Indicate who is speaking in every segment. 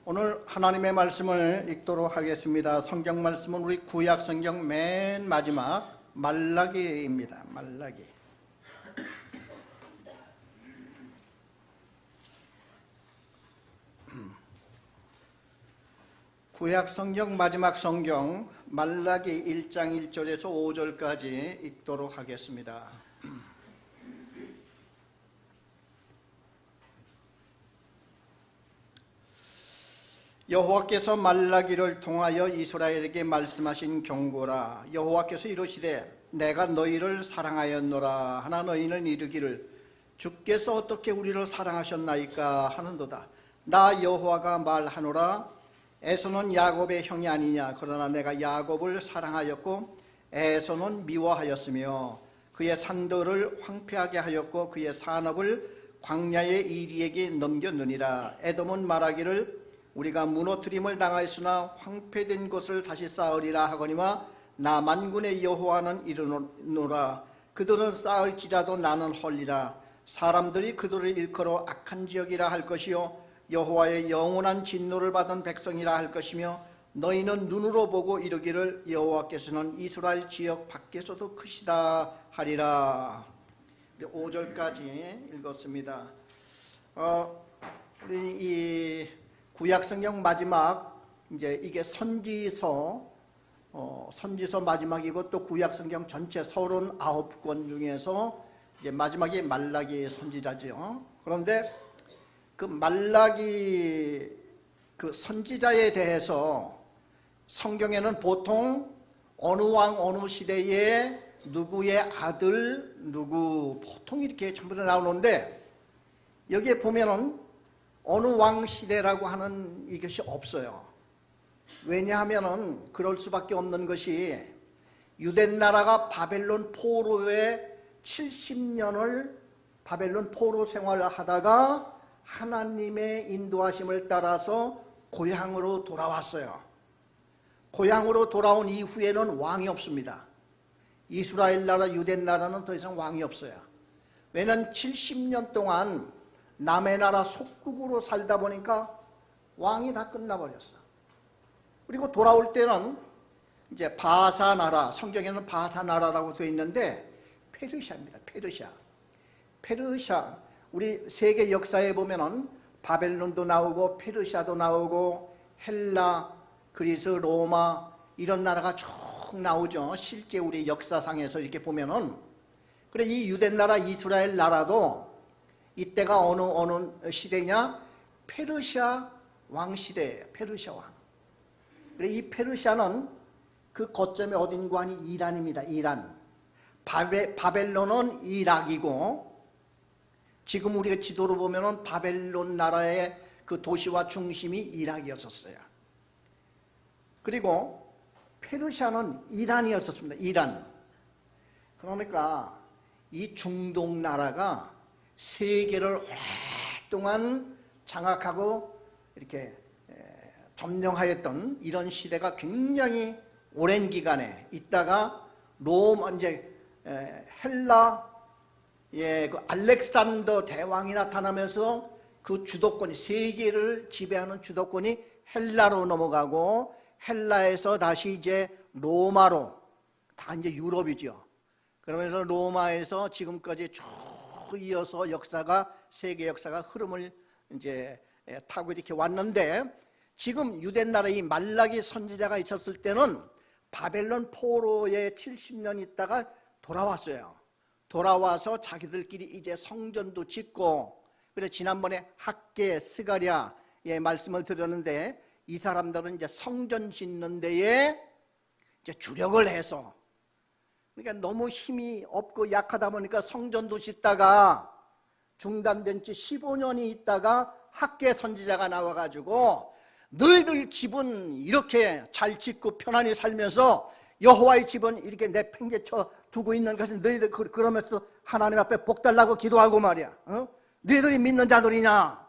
Speaker 1: 오늘 하나님의 말씀을 읽도록 하겠습니다. 성경 말씀은 우리 구약 성경 맨 마지막 말라기입니다. 말라기. 구약 성경 마지막 성경 말라기 1장 1절에서 5절까지 읽도록 하겠습니다. 여호와께서 말라기를 통하여 이스라엘에게 말씀하신 경고라. 여호와께서 이르시되 내가 너희를 사랑하였노라 하나 너희는 이르기를 주께서 어떻게 우리를 사랑하셨나이까 하는도다. 나 여호와가 말하노라. 에서는 야곱의 형이 아니냐. 그러나 내가 야곱을 사랑하였고 에서는 미워하였으며 그의 산들을 황폐하게 하였고 그의 산업을 광야의 이리에게 넘겼느니라. 에돔은 말하기를 우리가 무너뜨림을 당하였으나 황폐된 것을 다시 쌓으리라 하거니와 나 만군의 여호와는 이르노라. 그들은 쌓을지라도 나는 헐리라. 사람들이 그들을 일컬어 악한 지역이라 할 것이요 여호와의 영원한 진노를 받은 백성이라 할 것이며 너희는 눈으로 보고 이르기를 여호와께서는 이스라엘 지역 밖에서도 크시다 하리라. 5절까지 읽었습니다. 우리 이 구약성경 마지막 이제 이게 선지서 마지막이고 또 구약성경 전체 39권 중에서 이제 마지막이 말라기 선지자죠. 그런데 그 말라기 그 선지자에 대해서 성경에는 보통 어느 왕 어느 시대에 누구의 아들 누구 보통 이렇게 전부 다 나오는데 여기에 보면은 어느 왕 시대라고 하는 이것이 없어요. 왜냐하면은 그럴 수밖에 없는 것이 유대 나라가 바벨론 포로의 70년을 바벨론 포로 생활을 하다가 하나님의 인도하심을 따라서 고향으로 돌아왔어요. 고향으로 돌아온 이후에는 왕이 없습니다. 이스라엘 나라 유대 나라는 더 이상 왕이 없어요. 왜냐하면 70년 동안 남의 나라 속국으로 살다 보니까 왕이 다 끝나버렸어. 그리고 돌아올 때는 이제 바사 나라, 성경에는 바사 나라라고 되어 있는데 페르시아입니다. 페르시아. 우리 세계 역사에 보면은 바벨론도 나오고 페르시아도 나오고 헬라, 그리스, 로마 이런 나라가 쭉 나오죠. 실제 우리 역사상에서 이렇게 보면은. 그래 이 유대 나라 이스라엘 나라도 이때가 어느 시대냐? 페르시아 왕 시대예요. 페르시아 왕. 그래 이 페르시아는 그 거점이 어딘가 하니 이란입니다. 이란. 바벨론은 이락이고 지금 우리가 지도로 보면은 바벨론 나라의 그 도시와 중심이 이락이었었어요. 그리고 페르시아는 이란이었었습니다. 이란. 그러니까 이 중동 나라가 세계를 오랫동안 장악하고 이렇게 점령하였던 이런 시대가 굉장히 오랜 기간에 있다가 이제 헬라 그 알렉산더 대왕이 나타나면서 그 주도권이 세계를 지배하는 주도권이 헬라로 넘어가고 헬라에서 다시 이제 로마로 다 이제 유럽이죠. 그러면서 로마에서 지금까지 쭉 이어서 세계 역사가 흐름을 이제 타고 이렇게 왔는데 지금 유대 나라의 말라기 선지자가 있었을 때는 바벨론 포로에 70년 있다가 돌아왔어요. 돌아와서 자기들끼리 이제 성전도 짓고 그래서 지난번에 학개 스가랴의 말씀을 드렸는데 이 사람들은 이제 성전 짓는 데에 이제 주력을 해서 그러니까 너무 힘이 없고 약하다 보니까 성전도 짓다가 중단된 지 15년이 있다가 학개 선지자가 나와가지고 너희들 집은 이렇게 잘 짓고 편안히 살면서 여호와의 집은 이렇게 내팽개쳐 두고 있는 것은 너희들 그러면서 하나님 앞에 복 달라고 기도하고 말이야. 너희들이 믿는 자들이냐?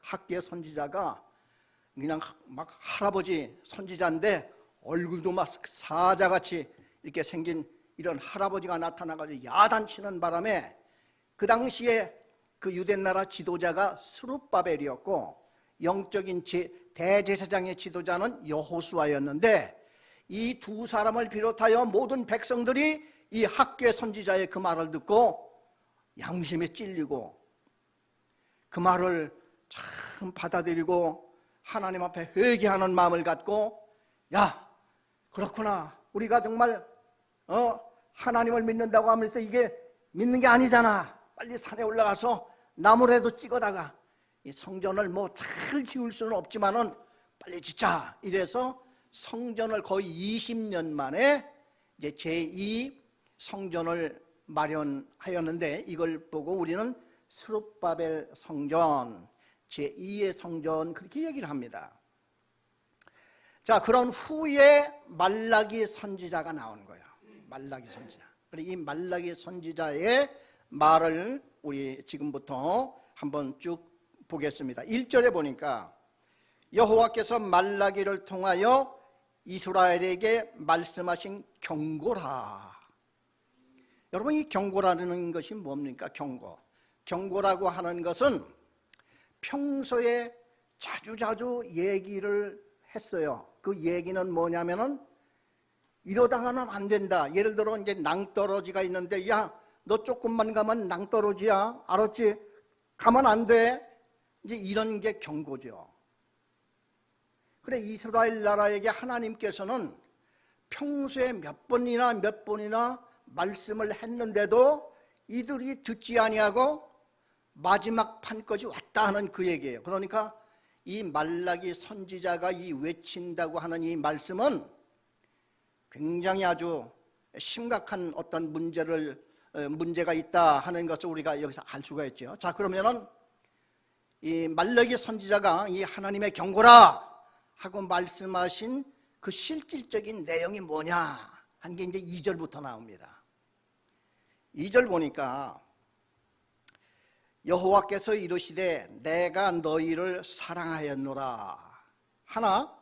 Speaker 1: 학개 선지자가 그냥 막 할아버지 선지자인데 얼굴도 막 사자같이 이렇게 생긴 이런 할아버지가 나타나가지고 야단치는 바람에 그 당시에 그 유대 나라 지도자가 스룹바벨이었고 영적인 대제사장의 지도자는 여호수아였는데 이 두 사람을 비롯하여 모든 백성들이 이 학개 선지자의 그 말을 듣고 양심에 찔리고 그 말을 참 받아들이고 하나님 앞에 회개하는 마음을 갖고 야, 그렇구나, 우리가 정말 하나님을 믿는다고 하면서 이게 믿는 게 아니잖아, 빨리 산에 올라가서 나무라도 찍어다가 이 성전을 뭐 잘 지을 수는 없지만은 빨리 짓자. 이래서 성전을 거의 20년 만에 이제 제2 성전을 마련하였는데, 이걸 보고 우리는 스룹바벨 성전, 제2의 성전, 그렇게 얘기를 합니다. 자, 그런 후에 말라기 선지자가 나오는 거예요. 말라기 선지자. 이 말라기 선지자의 말을 우리 지금부터 한번 쭉 보겠습니다. 1절에 보니까 여호와께서 말라기를 통하여 이스라엘에게 말씀하신 경고라. 여러분, 이 경고라는 것이 뭡니까? 경고라고 하는 것은 평소에 자주자주 얘기를 했어요. 그 얘기는 뭐냐면은 이러다가는 안 된다. 예를 들어 이제 낭떠러지가 있는데, 야, 너 조금만 가면 낭떠러지야, 알았지? 가면 안 돼. 이제 이런 게 경고죠. 그래, 이스라엘 나라에게 하나님께서는 평소에 몇 번이나 말씀을 했는데도 이들이 듣지 아니하고 마지막 판까지 왔다 하는 그 얘기예요. 그러니까 이 말라기 선지자가 이 외친다고 하는 이 말씀은 굉장히 아주 심각한 어떤 문제가 있다 하는 것을 우리가 여기서 알 수가 있죠. 자, 그러면은 이 말라기 선지자가 이 하나님의 경고라 하고 말씀하신 그 실질적인 내용이 뭐냐 하는 게 이제 2절부터 나옵니다. 2절 보니까 여호와께서 이르시되 내가 너희를 사랑하였노라. 하나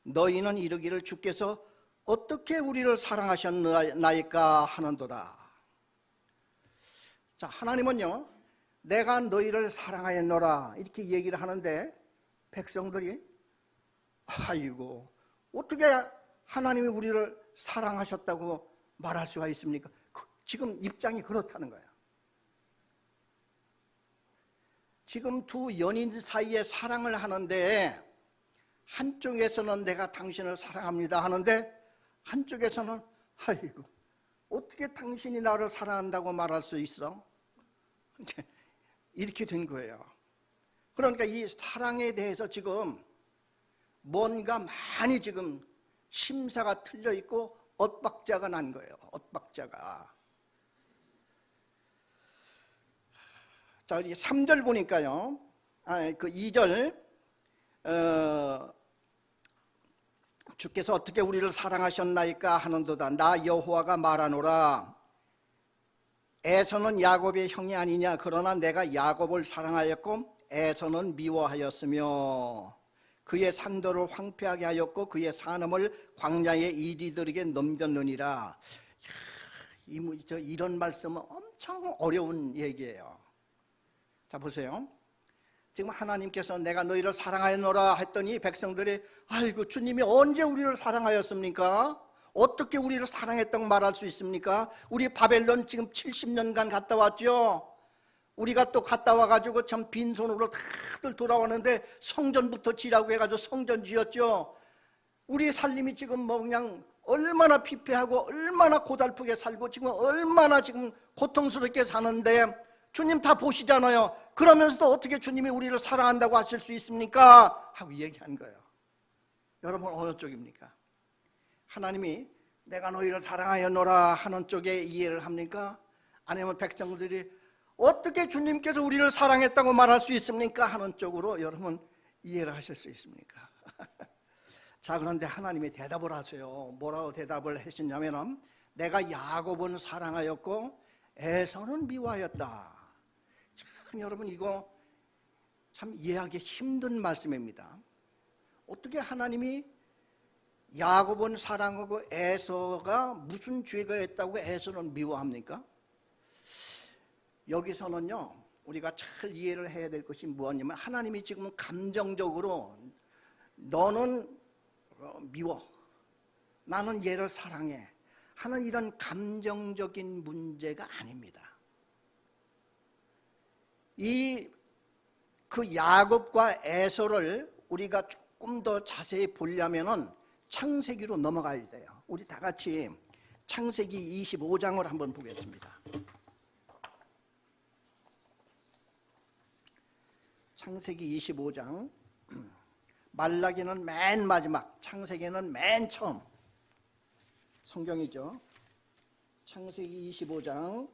Speaker 1: 너희는 이르기를 주께서 어떻게 우리를 사랑하셨나이까 하는도다. 자, 하나님은요, 내가 너희를 사랑하였노라 이렇게 얘기를 하는데 백성들이 아이고, 어떻게 하나님이 우리를 사랑하셨다고 말할 수가 있습니까? 지금 입장이 그렇다는 거예요. 지금 두 연인 사이에 사랑을 하는데 한쪽에서는 내가 당신을 사랑합니다 하는데 한쪽에서는 아이고, 어떻게 당신이 나를 사랑한다고 말할 수 있어? 이렇게 된 거예요. 그러니까 이 사랑에 대해서 지금 뭔가 많이 지금 심사가 틀려 있고 엇박자가 난 거예요. 엇박자가. 자, 이제 3절 보니까요. 그 2절 주께서 어떻게 우리를 사랑하셨나이까 하는도다. 나 여호와가 말하노라. 에서는 야곱의 형이 아니냐. 그러나 내가 야곱을 사랑하였고 에서는 미워하였으며 그의 산도를 황폐하게 하였고 그의 산업을 광야의 이리들에게 넘겼느니라. 이런 말씀은 엄청 어려운 얘기예요. 자, 보세요. 지금 하나님께서 내가 너희를 사랑하였노라 했더니 백성들이 아이고, 주님이 언제 우리를 사랑하였습니까? 어떻게 우리를 사랑했다고 말할 수 있습니까? 우리 바벨론 지금 70년간 갔다 왔죠. 우리가 또 갔다 와가지고 참 빈손으로 다들 돌아왔는데 성전부터 지라고 해가지고 성전 지었죠. 우리 살림이 지금 뭐 그냥 얼마나 피폐하고 얼마나 고달프게 살고 지금 얼마나 지금 고통스럽게 사는데 주님 다 보시잖아요. 그러면서도 어떻게 주님이 우리를 사랑한다고 하실 수 있습니까? 하고 얘기한 거예요. 여러분, 어느 쪽입니까? 하나님이 내가 너희를 사랑하였노라 하는 쪽에 이해를 합니까? 아니면 백성들이 어떻게 주님께서 우리를 사랑했다고 말할 수 있습니까? 하는 쪽으로 여러분 이해를 하실 수 있습니까? 자, 그런데 하나님이 대답을 하세요. 뭐라고 대답을 하시냐면 내가 야곱은 사랑하였고 에서는 미워하였다. 참, 여러분, 이거 참 이해하기 힘든 말씀입니다. 어떻게 하나님이 야곱은 사랑하고 에서가 무슨 죄가 있다고 에서는 미워합니까? 여기서는요, 우리가 잘 이해를 해야 될 것이 무엇이냐면 하나님이 지금 감정적으로 너는 미워, 나는 얘를 사랑해 하는 이런 감정적인 문제가 아닙니다. 그 야곱과 에서를 우리가 조금 더 자세히 보려면은 창세기로 넘어가야 돼요. 우리 다 같이 창세기 25장을 한번 보겠습니다. 창세기 25장, 말라기는 맨 마지막, 창세기는 맨 처음 성경이죠. 창세기 25장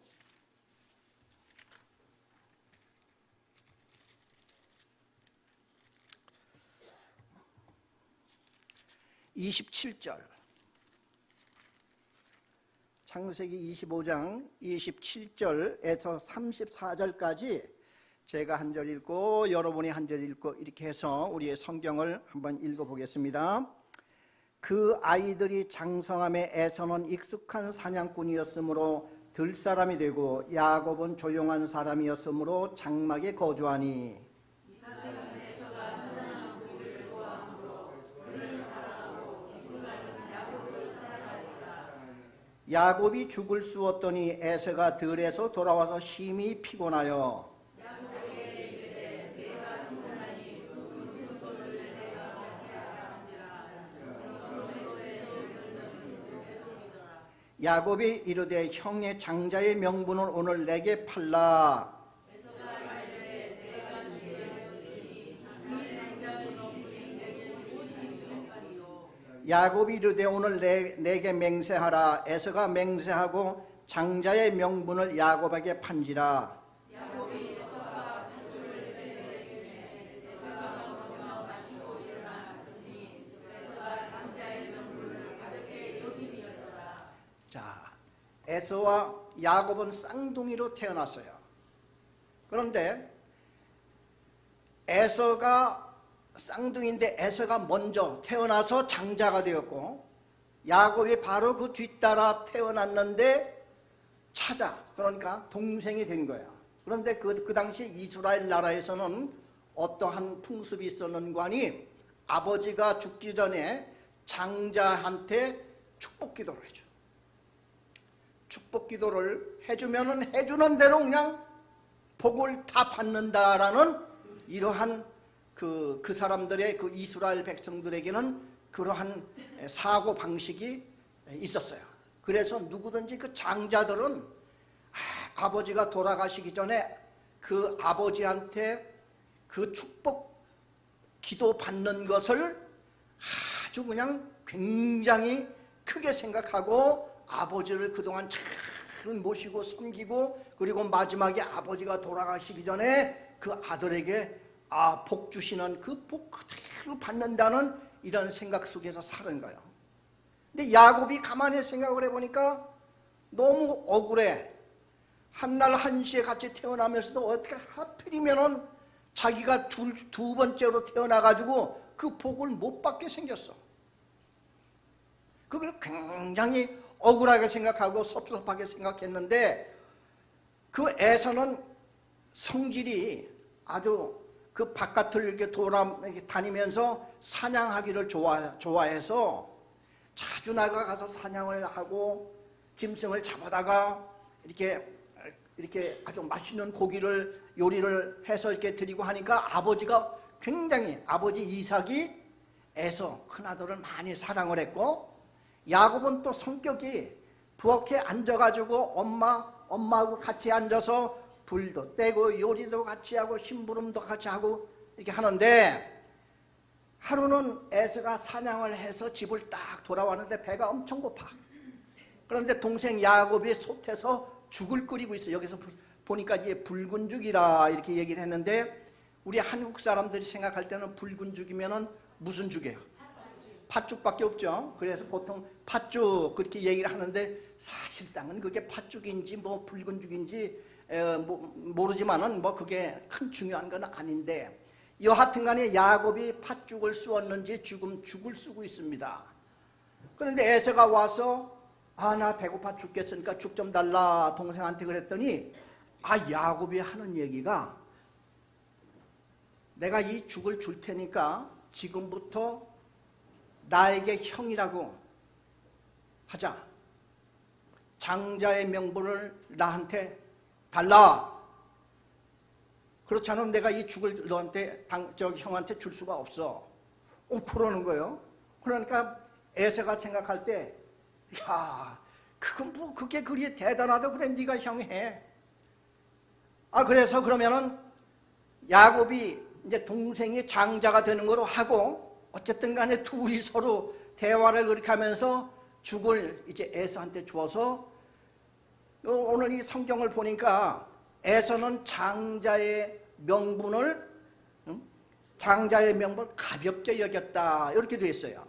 Speaker 1: 27절, 창세기 25장 27절에서 34절까지 제가 한 절 읽고 여러분이 한 절 읽고 이렇게 해서 우리의 성경을 한번 읽어보겠습니다. 그 아이들이 장성함에 에서는 익숙한 사냥꾼이었으므로 들사람이 되고 야곱은 조용한 사람이었으므로 장막에 거주하니 야곱이 죽을 쑤었더니 에서가 들에서 돌아와서 심히 피곤하여 야곱이 이르되 형의 장자의 명분을 오늘 내게 팔라. 야곱이 이르되 오늘 내게 맹세하라. 에서가 맹세하고 장자의 명분을 야곱에게 판지라. 자, 에서와 야곱은 쌍둥이로 태어났어요. 그런데 에서가 쌍둥이인데 에서가 먼저 태어나서 장자가 되었고 야곱이 바로 그 뒤따라 태어났는데 차자, 그러니까 동생이 된 거예요. 그런데 그 당시 이스라엘 나라에서는 어떠한 풍습이 있었는가 하니 아버지가 죽기 전에 장자한테 축복 기도를 해줘. 축복 기도를 해주면은 해주는 대로 그냥 복을 다 받는다라는 이러한 그 사람들의 그 이스라엘 백성들에게는 그러한 사고 방식이 있었어요. 그래서 누구든지 그 장자들은 아버지가 돌아가시기 전에 그 아버지한테 그 축복 기도 받는 것을 아주 그냥 굉장히 크게 생각하고 아버지를 그동안 잘 모시고 섬기고 그리고 마지막에 아버지가 돌아가시기 전에 그 아들에게 복 주시는 그 복 그대로 받는다는 이런 생각 속에서 사는 거예요. 근데 야곱이 가만히 생각을 해보니까 너무 억울해. 한날 한시에 같이 태어나면서도 어떻게 하필이면은 자기가 두 번째로 태어나가지고 그 복을 못 받게 생겼어. 그걸 굉장히 억울하게 생각하고 섭섭하게 생각했는데 그 에서는 성질이 아주 그 바깥을 이렇게 돌아다니면서 사냥하기를 좋아해서 자주 나가서 사냥을 하고 짐승을 잡아다가 이렇게 아주 맛있는 고기를 요리를 해서 이렇게 드리고 하니까 아버지가 굉장히 아버지 이삭이 에서 큰아들을 많이 사랑을 했고 야곱은 또 성격이 부엌에 앉아가지고 엄마하고 같이 앉아서 불도 떼고 요리도 같이 하고 심부름도 같이 하고 이렇게 하는데 하루는 에서가 사냥을 해서 집을 딱 돌아왔는데 배가 엄청 고파. 그런데 동생 야곱이 솥에서 죽을 끓이고 있어요. 여기서 보니까 이게 붉은 죽이라 이렇게 얘기를 했는데 우리 한국 사람들이 생각할 때는 붉은 죽이면은 무슨 죽이에요? 팥죽밖에 없죠. 그래서 보통 팥죽 그렇게 얘기를 하는데 사실상은 그게 팥죽인지 뭐 붉은 죽인지 모르지만은 뭐 그게 큰 중요한 건 아닌데 여하튼간에 야곱이 팥죽을 쑤었는지 지금 죽을 쓰고 있습니다. 그런데 에서가 와서 나 배고파 죽겠으니까 죽 좀 달라 동생한테 그랬더니 야곱이 하는 얘기가 내가 이 죽을 줄 테니까 지금부터 나에게 형이라고 하자. 장자의 명분을 나한테 달라. 그렇지 않으면 내가 이 죽을 너한테 형한테 줄 수가 없어. 그러는 거예요. 그러니까 에서가 생각할 때, 야, 그건 뭐 그게 그리 대단하다. 그래, 네가 형 해. 그래서 그러면은 야곱이 이제 동생이 장자가 되는 거로 하고, 어쨌든 간에 둘이 서로 대화를 그렇게 하면서 죽을 이제 에서한테 주어서, 오늘 이 성경을 보니까 에서는 장자의 명분을 가볍게 여겼다, 이렇게 되어 있어요.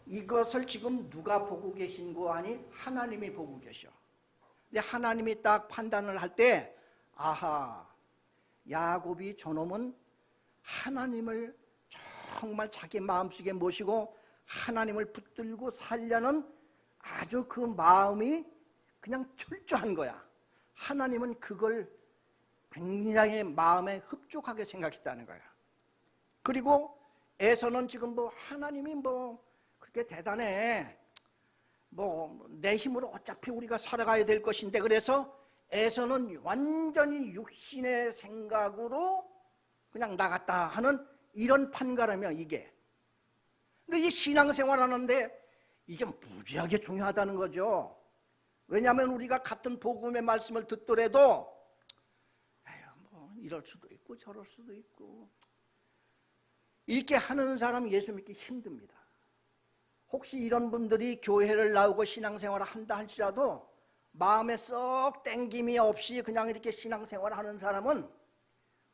Speaker 1: 이것을 지금 누가 보고 계신 거 아니? 하나님이 보고 계셔. 근데 하나님이 딱 판단을 할 때, 아하, 야곱이 저놈은 하나님을 정말 자기 마음속에 모시고 하나님을 붙들고 살려는 아주 그 마음이 그냥 철저한 거야. 하나님은 그걸 굉장히 마음에 흡족하게 생각했다는 거야. 그리고 에서는 지금 뭐 하나님이 뭐 그렇게 대단해, 뭐 내 힘으로 어차피 우리가 살아가야 될 것인데, 그래서 에서는 완전히 육신의 생각으로 그냥 나갔다 하는 이런 판가름이야, 이게. 근데 이 신앙생활 하는데 이게 무지하게 중요하다는 거죠. 왜냐하면 우리가 같은 복음의 말씀을 듣더라도 뭐 이럴 수도 있고 저럴 수도 있고 이렇게 하는 사람 예수 믿기 힘듭니다. 혹시 이런 분들이 교회를 나오고 신앙생활을 한다 할지라도 마음에 썩 땡김이 없이 그냥 이렇게 신앙생활을 하는 사람은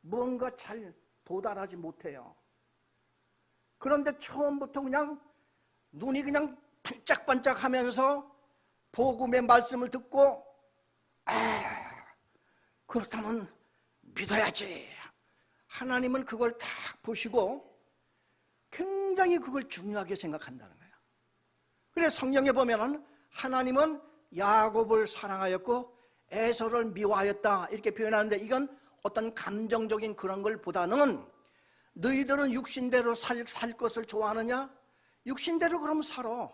Speaker 1: 뭔가 잘 도달하지 못해요. 그런데 처음부터 그냥 눈이 그냥 반짝반짝 하면서 복음의 말씀을 듣고, 그렇다면 믿어야지. 하나님은 그걸 딱 보시고 굉장히 그걸 중요하게 생각한다는 거예요. 그래서 성경에 보면은 하나님은 야곱을 사랑하였고 에서를 미워하였다, 이렇게 표현하는데, 이건 어떤 감정적인 그런 걸 보다는 너희들은 육신대로 살 것을 좋아하느냐? 육신대로 그럼 살아.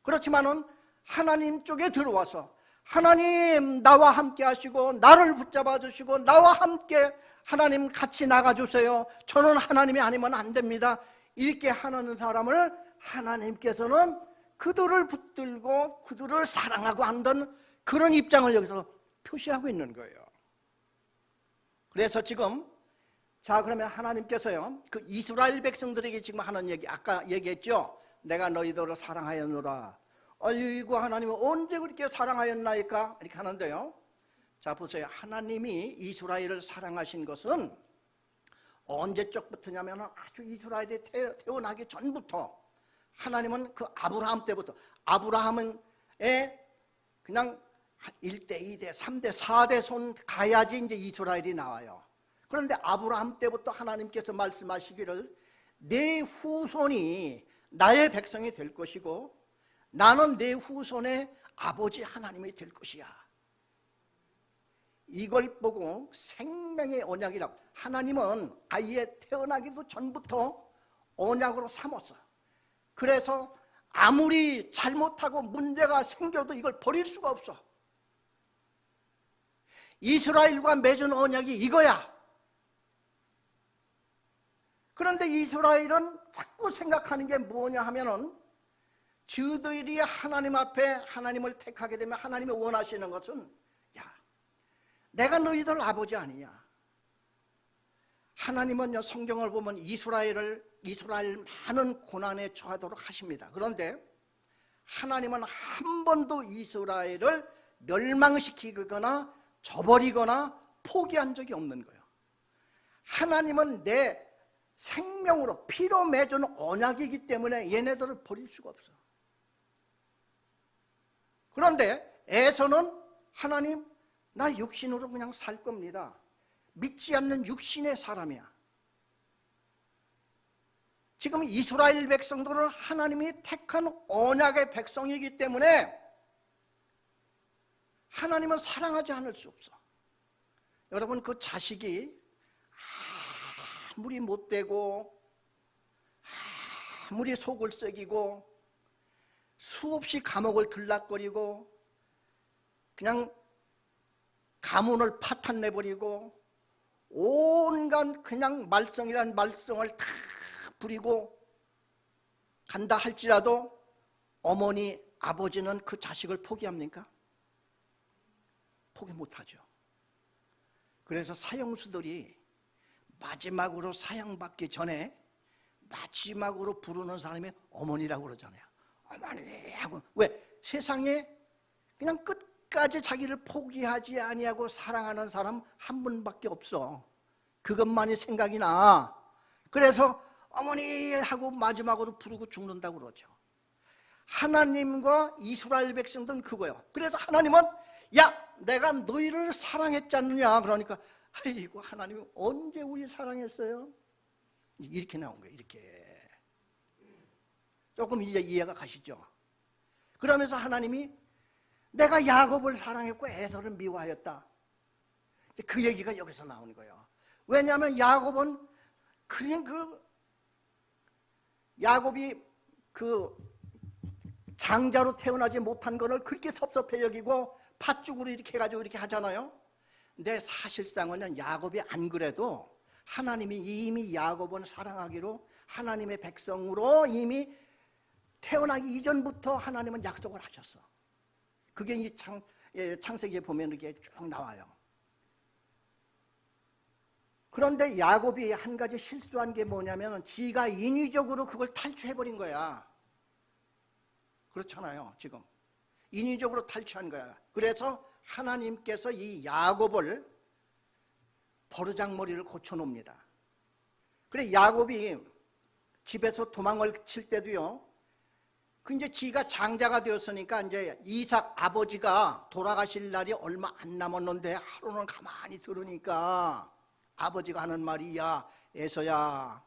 Speaker 1: 그렇지만은 하나님 쪽에 들어와서 하나님 나와 함께 하시고 나를 붙잡아 주시고 나와 함께 하나님 같이 나가주세요. 저는 하나님이 아니면 안 됩니다. 이렇게 하는 사람을 하나님께서는 그들을 붙들고 그들을 사랑하고 한다는 그런 입장을 여기서 표시하고 있는 거예요. 그래서 지금 그러면 하나님께서요, 그 이스라엘 백성들에게 지금 하는 얘기, 아까 얘기했죠. 내가 너희들을 사랑하였노라. 아이고, 하나님은 언제 그렇게 사랑하였나이까? 이렇게 하는데요. 자, 보세요. 하나님이 이스라엘을 사랑하신 것은 언제적부터냐면 아주 이스라엘이 태어나기 전부터 하나님은 그 아브라함 때부터, 아브라함은 그냥 1대, 2대, 3대, 4대 손 가야지 이제 이스라엘이 나와요. 그런데 아브라함 때부터 하나님께서 말씀하시기를 내 후손이 나의 백성이 될 것이고 나는 내 후손의 아버지 하나님이 될 것이야. 이걸 보고 생명의 언약이라고, 하나님은 아예 태어나기도 전부터 언약으로 삼았어. 그래서 아무리 잘못하고 문제가 생겨도 이걸 버릴 수가 없어. 이스라엘과 맺은 언약이 이거야. 그런데 이스라엘은 자꾸 생각하는 게 뭐냐 하면은, 저들이 하나님 앞에 하나님을 택하게 되면 하나님이 원하시는 것은, 야, 내가 너희들 아버지 아니냐. 하나님은요, 성경을 보면 이스라엘 많은 고난에 처하도록 하십니다. 그런데 하나님은 한 번도 이스라엘을 멸망시키거나 저버리거나 포기한 적이 없는 거예요. 하나님은 내 생명으로 피로 맺은 언약이기 때문에 얘네들을 버릴 수가 없어. 그런데 에서는 하나님, 나 육신으로 그냥 살 겁니다. 믿지 않는 육신의 사람이야. 지금 이스라엘 백성들은 하나님이 택한 언약의 백성이기 때문에 하나님은 사랑하지 않을 수 없어. 여러분 그 자식이 아무리 못되고 아무리 속을 썩이고 수없이 감옥을 들락거리고 그냥 가문을 파탄내버리고 온갖 그냥 말썽이란 말썽을 다 부리고 간다 할지라도 어머니, 아버지는 그 자식을 포기합니까? 포기 못하죠. 그래서 사형수들이 마지막으로 사형받기 전에 마지막으로 부르는 사람이 어머니라고 그러잖아요. 어머니 하고. 왜? 세상에 그냥 끝까지 자기를 포기하지 아니하고 사랑하는 사람 한 분밖에 없어. 그것만이 생각이 나. 그래서 어머니 하고 마지막으로 부르고 죽는다고 그러죠. 하나님과 이스라엘 백성들은 그거예요. 그래서 하나님은 야, 내가 너희를 사랑했지 않느냐. 그러니까 아이고, 하나님이 언제 우리 사랑했어요? 이렇게 나온 거예요. 이렇게. 조금 이제 이해가 가시죠? 그러면서 하나님이 내가 야곱을 사랑했고 에서를 미워하였다. 그 얘기가 여기서 나오는 거예요. 왜냐하면 야곱은 그냥 야곱이 장자로 태어나지 못한 것을 그렇게 섭섭해 여기고 팥죽으로 이렇게 해가지고 이렇게 하잖아요. 근데 사실상은 야곱이 안 그래도 하나님이 이미 야곱은 사랑하기로 하나님의 백성으로 이미 태어나기 이전부터 하나님은 약속을 하셨어. 그게 이 창세기에 보면 이게 쭉 나와요. 그런데 야곱이 한 가지 실수한 게 뭐냐면 지가 인위적으로 그걸 탈취해버린 거야. 그렇잖아요. 지금 인위적으로 탈취한 거야. 그래서 하나님께서 이 야곱을 버르장머리를 고쳐놓습니다. 그래 야곱이 집에서 도망을 칠 때도요. 그 이제 지가 장자가 되었으니까 이제 이삭 아버지가 돌아가실 날이 얼마 안 남았는데 하루는 가만히 들으니까 아버지가 하는 말이 야 에서야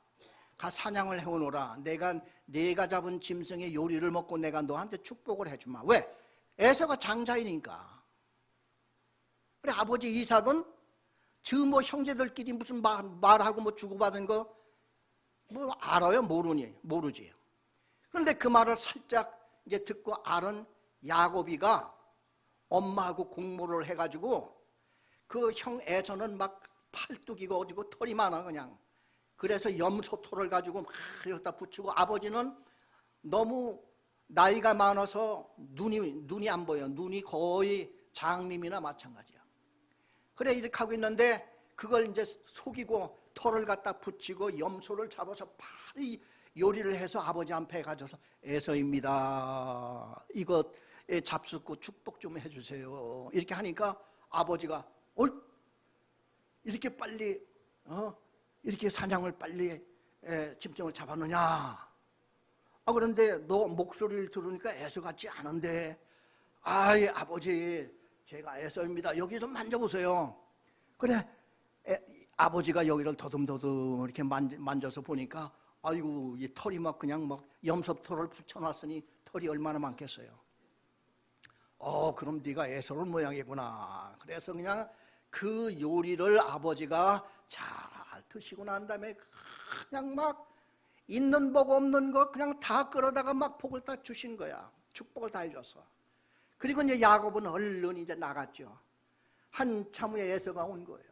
Speaker 1: 가 사냥을 해오너라. 내가 잡은 짐승의 요리를 먹고 내가 너한테 축복을 해주마. 왜? 에서가 장자이니까. 그래 아버지 이삭은 뭐 형제들끼리 무슨 말하고 뭐 주고받은 거 뭐 알아요? 모르지. 그런데 그 말을 살짝 이제 듣고 알은 야곱이가 엄마하고 공모를 해가지고 그 형 에서는 막 팔뚝이고 어디고 털이 많아 그냥. 그래서 염소털을 가지고 막 여기다 붙이고 아버지는 너무 나이가 많아서 눈이 안 보여. 눈이 거의 장님이나 마찬가지야. 그래 이렇게 하고 있는데 그걸 이제 속이고 털을 갖다 붙이고 염소를 잡아서 빨리 요리를 해서 아버지 앞에 가져서 에서입니다. 이거 잡숫고 축복 좀 해주세요. 이렇게 하니까 아버지가 이렇게 빨리 이렇게 사냥을 빨리 짐승을 잡았느냐. 그런데 너 목소리를 들으니까 에서 같지 않은데 아이 아버지 제가 에서입니다. 여기 좀 만져보세요. 그래 아버지가 여기를 더듬더듬 이렇게 만져서 보니까 아이고 이 털이 막 그냥 막 염소털을 붙여놨으니 털이 얼마나 많겠어요. 그럼 네가 에서를 모양이구나. 그래서 그냥 그 요리를 아버지가 잘 드시고 난 다음에 그냥 막 있는 복 없는 거 그냥 다 끌어다가 막 복을 다 주신 거야. 축복을 다 해줘서. 그리고 이제 야곱은 얼른 이제 나갔죠. 한참 후에 에서가 온 거예요.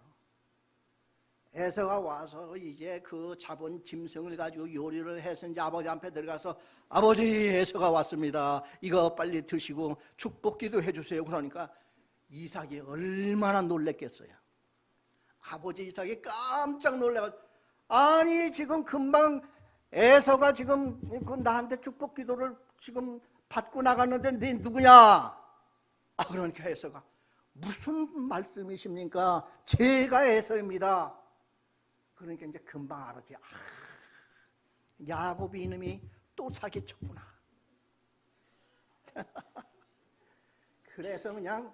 Speaker 1: 에서가 와서 이제 그 잡은 짐승을 가지고 요리를 해서 이제 아버지 앞에 들어가서 아버지 에서가 왔습니다. 이거 빨리 드시고 축복 기도해 주세요. 그러니까 이삭이 얼마나 놀랬겠어요. 아버지 이삭이 깜짝 놀래가지고 아니 지금 금방 에서가 지금 나한테 축복 기도를 지금 받고 나갔는데 네 누구냐? 그러니까 에서가 무슨 말씀이십니까? 제가 에서입니다. 그러니까 이제 금방 알았지. 야곱이 이놈이 또 사기쳤구나. 그래서 그냥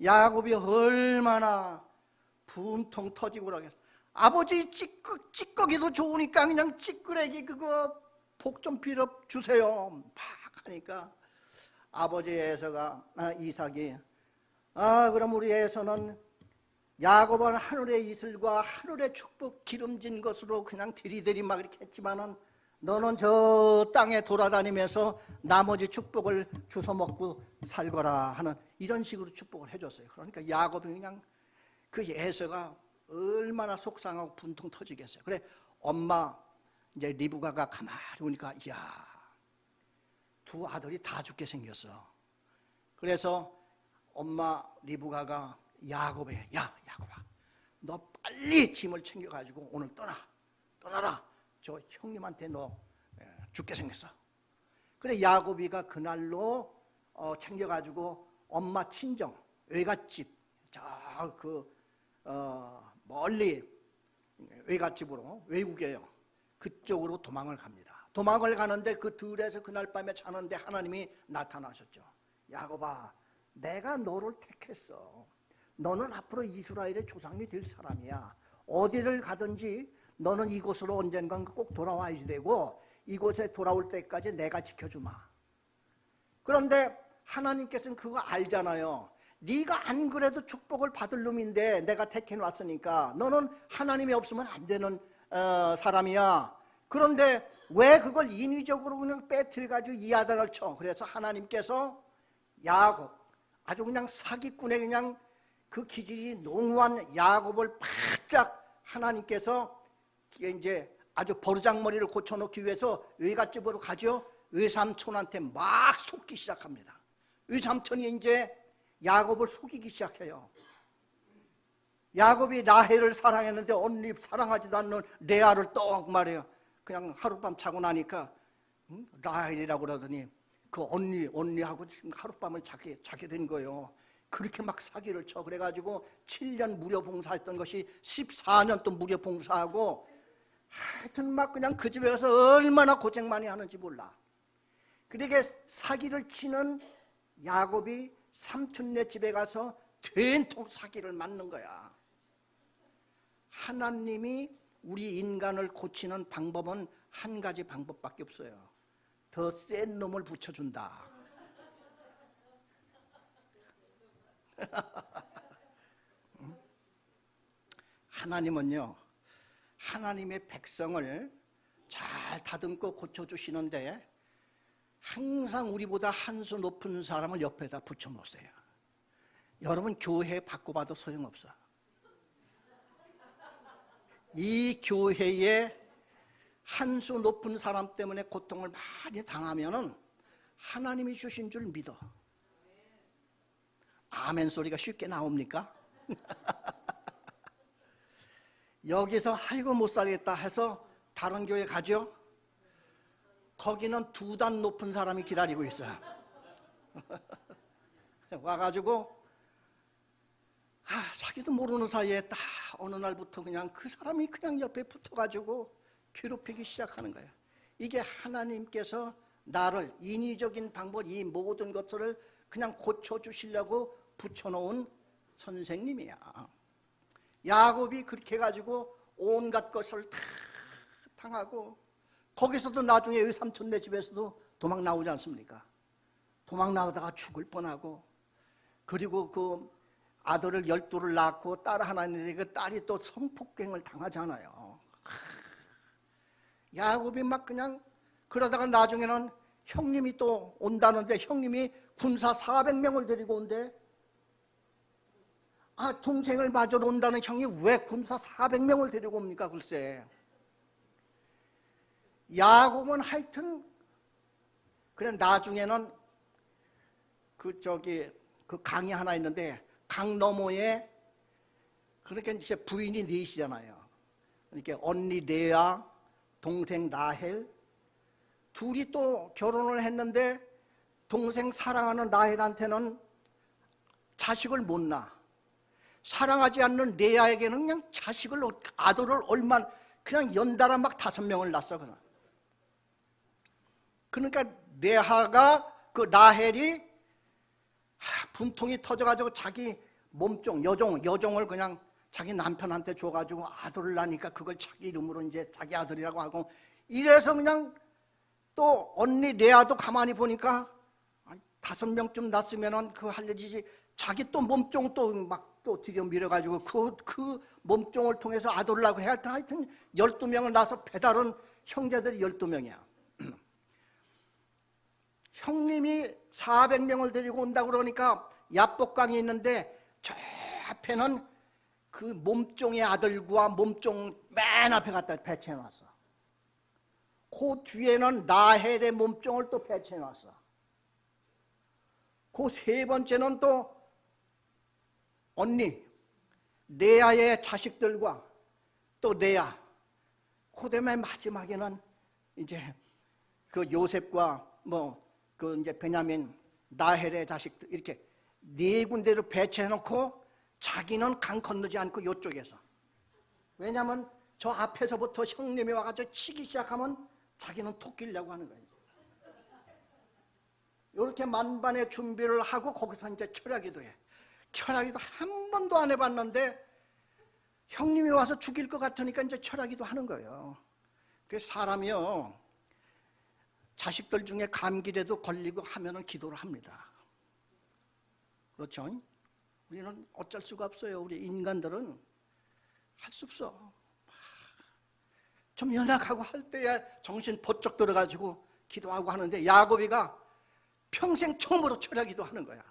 Speaker 1: 야곱이 얼마나 분통 터지고 그러겠어. 아버지 찌꺼기도 좋으니까 그냥 찌끄레기 그거 복 좀 빌어 주세요. 막 하니까 아버지 에서가 이삭이 그럼 우리 에서는 야곱은 하늘의 이슬과 하늘의 축복 기름진 것으로 그냥 디리디리 막 이렇게 했지만은 너는 저 땅에 돌아다니면서 나머지 축복을 주워 먹고 살거라 하는 이런 식으로 축복을 해줬어요. 그러니까 야곱이 그냥 그 예서가 얼마나 속상하고 분통 터지겠어요. 그래 엄마 이제 리브가가 가만히 보니까 이야 두 아들이 다 죽게 생겼어. 그래서 엄마 리브가가 야곱에 야 야곱아 너 빨리 짐을 챙겨가지고 오늘 떠나라. 저 형님한테 너 죽게 생겼어. 그래 야곱이가 그날로 챙겨가지고 엄마 친정 외갓집 저 멀리 외갓집으로 외국이에요. 그쪽으로 도망을 갑니다. 도망을 가는데 그 들에서 그날 밤에 자는데 하나님이 나타나셨죠. 야곱아 내가 너를 택했어. 너는 앞으로 이스라엘의 조상이 될 사람이야. 어디를 가든지 너는 이곳으로 언젠간 꼭 돌아와야지 되고 이곳에 돌아올 때까지 내가 지켜주마. 그런데 하나님께서는 그거 알잖아요. 네가 안 그래도 축복을 받을 놈인데 내가 택해놨으니까 너는 하나님이 없으면 안 되는 사람이야. 그런데 왜 그걸 인위적으로 그냥 빼뜨려가지고 이 아들을 쳐. 그래서 하나님께서 야곱 아주 그냥 사기꾼의 그냥 그 기질이 농후한 야곱을 바짝 하나님께서 이제 아주 버르장머리를 고쳐놓기 위해서 외갓집으로 가죠. 외삼촌한테 막 속기 시작합니다. 외삼촌이 이제 야곱을 속이기 시작해요. 야곱이 라헬을 사랑했는데 언니 사랑하지도 않는 레아를 떡 말해요. 그냥 하룻밤 자고 나니까 라헬이라고 그러더니 그 언니하고 지금 하룻밤을 자게 된 거예요. 그렇게 막 사기를 쳐. 그래가지고 7년 무료 봉사했던 것이 14년 또 무료 봉사하고 하여튼 막 그냥 그 집에 가서 얼마나 고생 많이 하는지 몰라. 그러게 사기를 치는 야곱이 삼촌네 집에 가서 된통 사기를 맞는 거야. 하나님이 우리 인간을 고치는 방법은 한 가지 방법밖에 없어요. 더 센 놈을 붙여준다. 하나님은요 하나님의 백성을 잘 다듬고 고쳐주시는데 항상 우리보다 한 수 높은 사람을 옆에다 붙여놓으세요. 여러분 교회 바꿔봐도 소용없어. 이 교회에 한 수 높은 사람 때문에 고통을 많이 당하면은 하나님이 주신 줄 믿어. 아멘 소리가 쉽게 나옵니까? 여기서 아이고 못 살겠다 해서 다른 교회 가죠? 거기는 2단 높은 사람이 기다리고 있어요. 와가지고 자기도 모르는 사이에 딱 어느 날부터 그냥 그 사람이 그냥 옆에 붙어가지고 괴롭히기 시작하는 거예요. 이게 하나님께서 나를 인위적인 방법 이 모든 것들을 그냥 고쳐주시려고 붙여놓은 선생님이야. 야곱이 그렇게 해가지고 온갖 것을 다 당하고 거기서도 나중에 외삼촌네 집에서도 도망 나오지 않습니까? 도망 나오다가 죽을 뻔하고 그리고 그 아들을 12를 낳고 딸 하나 있는데 그 딸이 또 성폭행을 당하잖아요. 야곱이 막 그냥 그러다가 나중에는 형님이 또 온다는데 형님이 군사 400명을 데리고 온대. 동생을 맞으러 온다는 형이 왜 군사 400명을 데리고 옵니까? 글쎄. 야곱은 하여튼 그래 나중에는 그 강이 하나 있는데 강 너머에 그렇게 이제 부인이 넷이잖아요. 이렇게 언니 레아, 동생 라헬 둘이 또 결혼을 했는데 동생 사랑하는 라헬한테는 자식을 못 낳아. 사랑하지 않는 레아에게는 그냥 아들을 얼마 그냥 연달아 막 5명을 낳았어. 그러니까 레아가 그 라헬이 분통이 터져가지고 자기 몸종 여종을 그냥 자기 남편한테 줘가지고 아들을 낳으니까 그걸 자기 이름으로 이제 자기 아들이라고 하고 이래서 그냥 또 언니 레아도 가만히 보니까 5명쯤 낳았으면은 그 할 일이지 자기 또 몸종 또 막 또 드디어 밀어가지고 그 몸종을 통해서 아들을 낳고 하여튼 12명을 낳아서 배달은 형제들이 12명이야. 형님이 400명을 데리고 온다고 그러니까 야복강이 있는데 저 앞에는 그 몸종의 아들과 몸종 맨 앞에 갖다 배치해놨어. 그 뒤에는 라헬의 몸종을 또 배치해놨어. 그 세 번째는 또 언니 레아의 자식들과 또 레아, 그 다음에 마지막에는 이제 그 요셉과 그 이제 베냐민, 라헬의 자식들 이렇게 네 군데로 배치해놓고 자기는 강 건너지 않고 이쪽에서. 왜냐하면 저 앞에서부터 형님이 와가지고 치기 시작하면 자기는 톡 끼려고 하는 거예요. 이렇게 만반의 준비를 하고 거기서 이제 철야기도 해. 철야기도 한 번도 안 해봤는데 형님이 와서 죽일 것 같으니까 이제 철야기도 하는 거예요. 그 사람이요, 자식들 중에 감기라도 걸리고 하면은 기도를 합니다. 그렇죠? 우리는 어쩔 수가 없어요. 우리 인간들은 할 수 없어. 좀 연약하고 할 때에 정신 번쩍 들어가지고 기도하고 하는데 야곱이가 평생 처음으로 철야기도 하는 거야.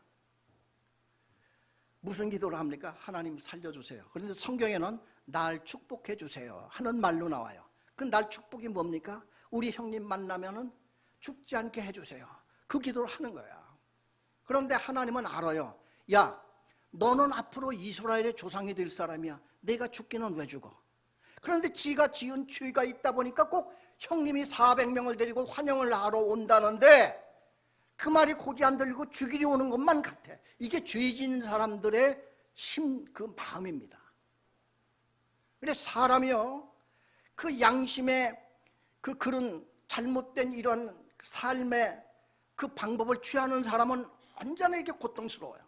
Speaker 1: 무슨 기도를 합니까? 하나님 살려주세요. 그런데 성경에는 날 축복해 주세요 하는 말로 나와요. 그 날 축복이 뭡니까? 우리 형님 만나면은 죽지 않게 해주세요. 그 기도를 하는 거야. 그런데 하나님은 알아요. 야, 너는 앞으로 이스라엘의 조상이 될 사람이야. 내가 죽기는 왜 죽어? 그런데 지가 지은 죄가 있다 보니까 꼭 형님이 400명을 데리고 환영을 하러 온다는데 그 말이 고지 안 들리고 죽이려 오는 것만 같아. 이게 죄 지은 사람들의 그 마음입니다. 그래 사람이요, 그 양심의 그런 잘못된 이런 삶의 그 방법을 취하는 사람은 언제나 이렇게 고통스러워요.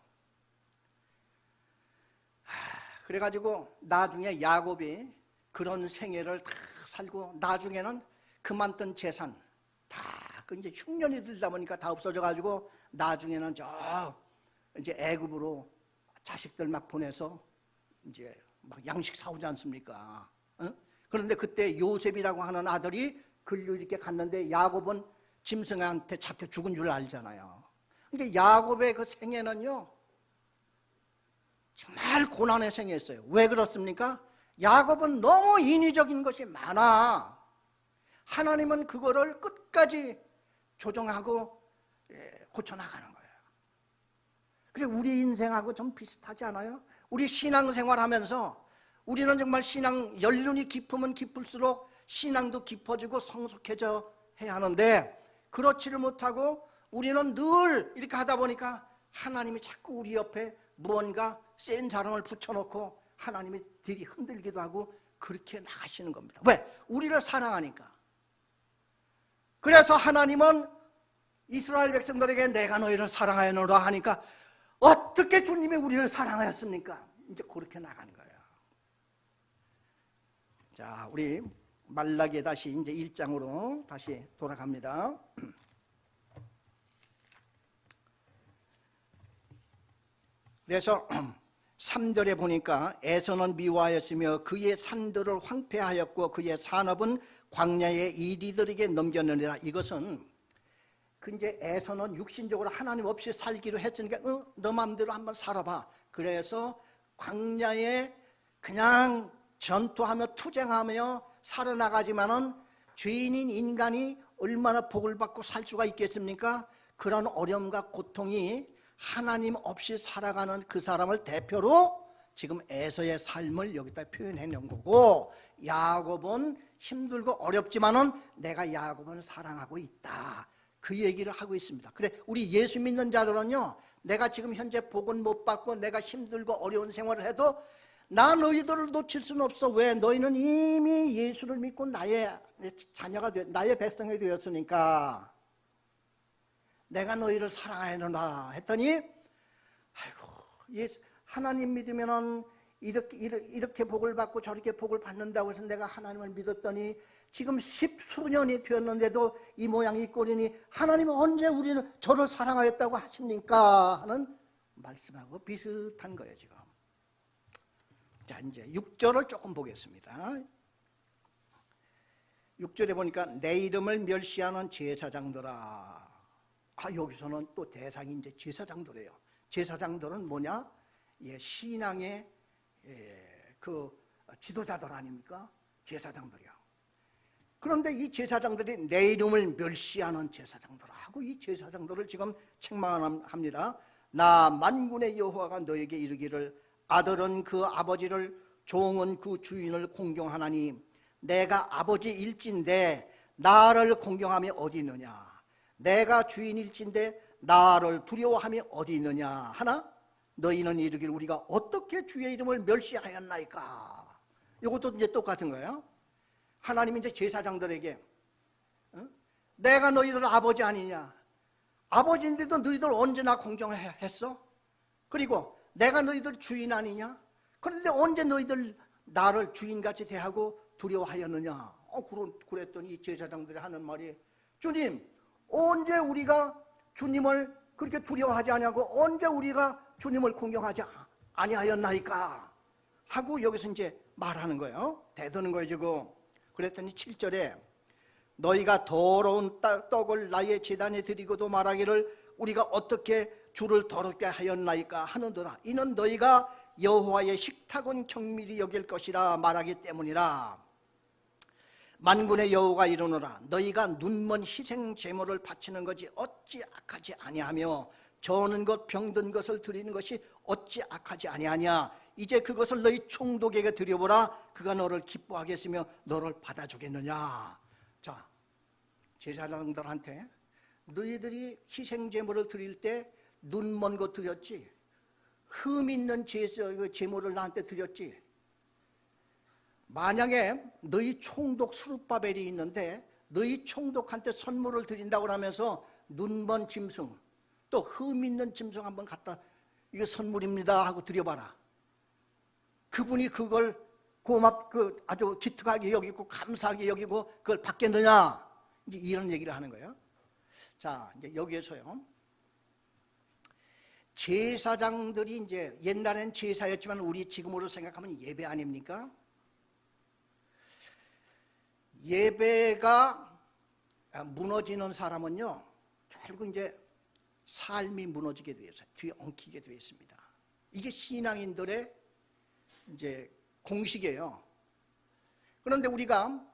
Speaker 1: 그래가지고 나중에 야곱이 그런 생애를 다 살고 나중에는 그만둔 재산 다 그 이제 흉년이 들다 보니까 다 없어져가지고 나중에는 이제 애굽으로 자식들 막 보내서 이제 막 양식 사오지 않습니까? 그런데 그때 요셉이라고 하는 아들이 글로 이렇게 갔는데 야곱은 짐승한테 잡혀 죽은 줄 알잖아요. 근데 야곱의 그 생애는요 정말 고난의 생애였어요. 왜 그렇습니까? 야곱은 너무 인위적인 것이 많아. 하나님은 그거를 끝까지 조정하고 고쳐나가는 거예요. 그래 우리 인생하고 좀 비슷하지 않아요? 우리 신앙생활 하면서 우리는 정말 신앙 연륜이 깊으면 깊을수록 신앙도 깊어지고 성숙해져 해야 하는데 그렇지를 못하고 우리는 늘 이렇게 하다 보니까 하나님이 자꾸 우리 옆에 무언가 센 사람을 붙여놓고 하나님이 들이 흔들기도 하고 그렇게 나가시는 겁니다. 왜? 우리를 사랑하니까. 그래서 하나님은 이스라엘 백성들에게 내가 너희를 사랑하였노라 하니까 어떻게 주님이 우리를 사랑하였습니까? 이제 그렇게 나가는 거예요. 자, 우리 말라기에 다시 이제 1장으로 다시 돌아갑니다. 그래서 3절에 보니까 에서는 미워하였으며 그의 산들을 황폐하였고 그의 산업은 광야의 이리들에게 넘겼느니라. 이것은 그 이제 에서는 육신적으로 하나님 없이 살기로 했으니까 너 마음대로 한번 살아봐. 그래서 광야에 그냥 전투하며 투쟁하며 살아나가지만은 죄인인 인간이 얼마나 복을 받고 살 수가 있겠습니까? 그런 어려움과 고통이 하나님 없이 살아가는 그 사람을 대표로 지금 에서의 삶을 여기다 표현해 놓은 거고, 야곱은 힘들고 어렵지만은 내가 야곱은 사랑하고 있다, 그 얘기를 하고 있습니다. 그래 우리 예수 믿는 자들은요, 내가 지금 현재 복은 못 받고 내가 힘들고 어려운 생활을 해도 나 너희들을 놓칠 수는 없어. 왜? 너희는 이미 예수를 믿고 나의 자녀가 나의 백성이 되었으니까 내가 너희를 사랑하노라 했더니, 아이고, 하나님 믿으면은 이렇게 복을 받고 저렇게 복을 받는다고 해서 내가 하나님을 믿었더니 지금 10수년이 되었는데도 이 모양 이 꼴이니 하나님은 언제 저를 사랑하였다고 하십니까? 하는 말씀하고 비슷한 거예요 지금. 자, 이제 6절을 조금 보겠습니다. 6절에 보니까 내 이름을 멸시하는 제사장들아. 여기서는 또 대상이 이제 제사장들이에요. 제사장들은 뭐냐? 신앙의 그 지도자들 아닙니까? 제사장들이요. 그런데 이 제사장들이 내 이름을 멸시하는 제사장들하고 이 제사장들을 지금 책망합니다. 나 만군의 여호와가 너에게 이르기를 아들은 그 아버지를 종은 그 주인을 공경하나니 내가 아버지일진데 나를 공경함이 어디 있느냐? 내가 주인일진데 나를 두려워함이 어디 있느냐 하나 너희는 이르기를 우리가 어떻게 주의 이름을 멸시하였나이까. 이것도 이제 똑같은 거예요. 하나님이 이제 제사장들에게 내가 너희들 아버지 아니냐? 아버지인데도 너희들 언제나 공경했어? 그리고 내가 너희들 주인 아니냐? 그런데 언제 너희들 나를 주인같이 대하고 두려워하였느냐? 그랬더니 이 제사장들이 하는 말이 주님 언제 우리가 주님을 그렇게 두려워하지 아니하고 언제 우리가 주님을 공경하지 아니하였나이까 하고 여기서 이제 말하는 거예요. 대드는 거예요 지금. 그랬더니 7절에 너희가 더러운 떡을 나의 제단에 드리고도 말하기를 우리가 어떻게 주를 더럽게 하였나이까 하는도다. 이는 너희가 여호와의 식탁은 경밀히 여길 것이라 말하기 때문이라. 만군의 여호와가 이르노라 너희가 눈먼 희생 제물을 바치는 것이 어찌 악하지 아니하며 저는 것 병든 것을 드리는 것이 어찌 악하지 아니하냐. 이제 그것을 너희 총독에게 드려보라. 그가 너를 기뻐하겠으며 너를 받아주겠느냐. 자, 제사장들한테 너희들이 희생 제물을 드릴 때 눈먼 것 드렸지? 흠 있는 제물을 나한테 드렸지? 만약에 너희 총독 스룹바벨이 있는데 너희 총독한테 선물을 드린다고 하면서 눈먼 짐승 또 흠 있는 짐승 한번 갖다 이거 선물입니다 하고 드려봐라. 그분이 그걸 아주 기특하게 여기고 감사하게 여기고 그걸 받겠느냐? 이제 이런 얘기를 하는 거예요. 자, 이제 여기에서요. 제사장들이 이제 옛날엔 제사였지만 우리 지금으로 생각하면 예배 아닙니까? 예배가 무너지는 사람은요, 결국 이제 삶이 무너지게 되어 있어요. 뒤에 엉키게 되어 있습니다. 이게 신앙인들의 이제 공식이에요. 그런데 우리가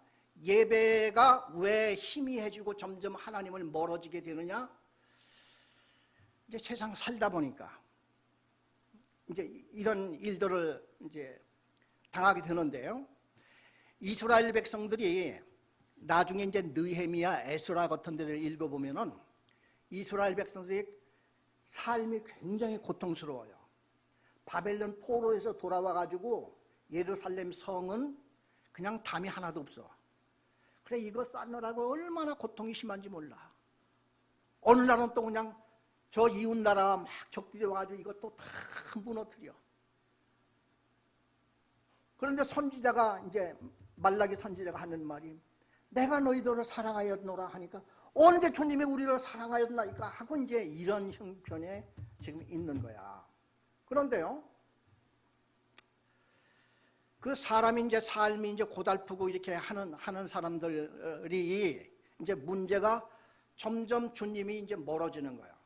Speaker 1: 예배가 왜 희미해지고 점점 하나님을 멀어지게 되느냐? 이제 세상 살다 보니까 이제 이런 일들을 이제 당하게 되는데요. 이스라엘 백성들이 나중에 이제 느헤미야, 에스라 같은 데를 읽어보면은 이스라엘 백성들이 삶이 굉장히 고통스러워요. 바벨론 포로에서 돌아와가지고 예루살렘 성은 그냥 담이 하나도 없어. 그래 이거 쌓느라고 얼마나 고통이 심한지 몰라. 어느 날은 또 그냥 저 이웃 나라 막 적들이 와가지고 이것도 다 무너뜨려. 그런데 선지자가 이제 말라기 선지자가 하는 말이 내가 너희들을 사랑하였노라 하니까 언제 주님이 우리를 사랑하였나이까 하고 이제 이런 형편에 지금 있는 거야. 그런데요, 그 사람이 이제 삶이 이제 고달프고 이렇게 하는 사람들이 이제 문제가 점점 주님이 이제 멀어지는 거야.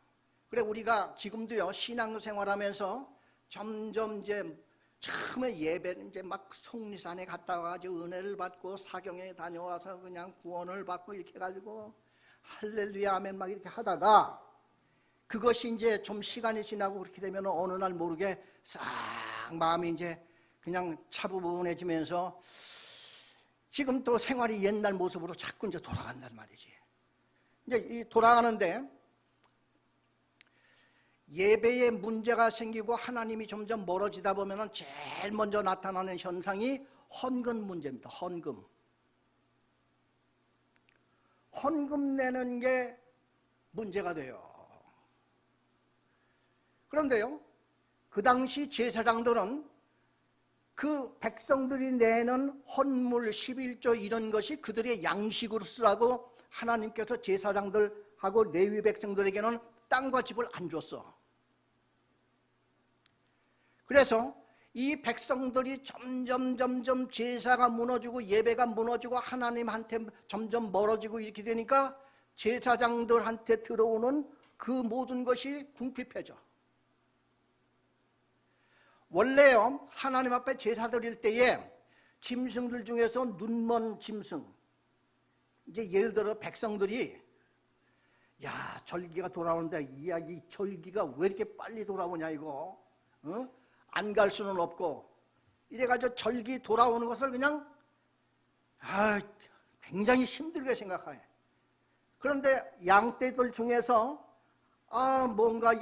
Speaker 1: 그래 우리가 지금도요 신앙생활하면서 점점 이제 처음에 예배는 이제 막 속리산에 갔다 와가지고 은혜를 받고 사경에 다녀와서 그냥 구원을 받고 이렇게 해가지고 할렐루야 아멘 막 이렇게 하다가 그것이 이제 좀 시간이 지나고 그렇게 되면 어느 날 모르게 싹 마음이 이제 그냥 차분해지면서 지금 또 생활이 옛날 모습으로 자꾸 이제 돌아간단 말이지. 이제 이 돌아가는데 예배에 문제가 생기고 하나님이 점점 멀어지다 보면은 제일 먼저 나타나는 현상이 헌금 문제입니다. 헌금 내는 게 문제가 돼요. 그런데요, 그 당시 제사장들은 그 백성들이 내는 헌물 11조 이런 것이 그들의 양식으로 쓰라고 하나님께서 제사장들하고 레위 백성들에게는 땅과 집을 안 줬어. 그래서 이 백성들이 점점 제사가 무너지고 예배가 무너지고 하나님한테 점점 멀어지고 이렇게 되니까 제사장들한테 들어오는 그 모든 것이 궁핍해져. 원래요, 하나님 앞에 제사 드릴 때에 짐승들 중에서 눈먼 짐승, 이제 예를 들어 백성들이 야, 절기가 돌아오는데 이야, 이 절기가 왜 이렇게 빨리 돌아오냐 이거, 안 갈 수는 없고, 이래가지고 절기 돌아오는 것을 그냥 굉장히 힘들게 생각해. 그런데 양떼들 중에서 뭔가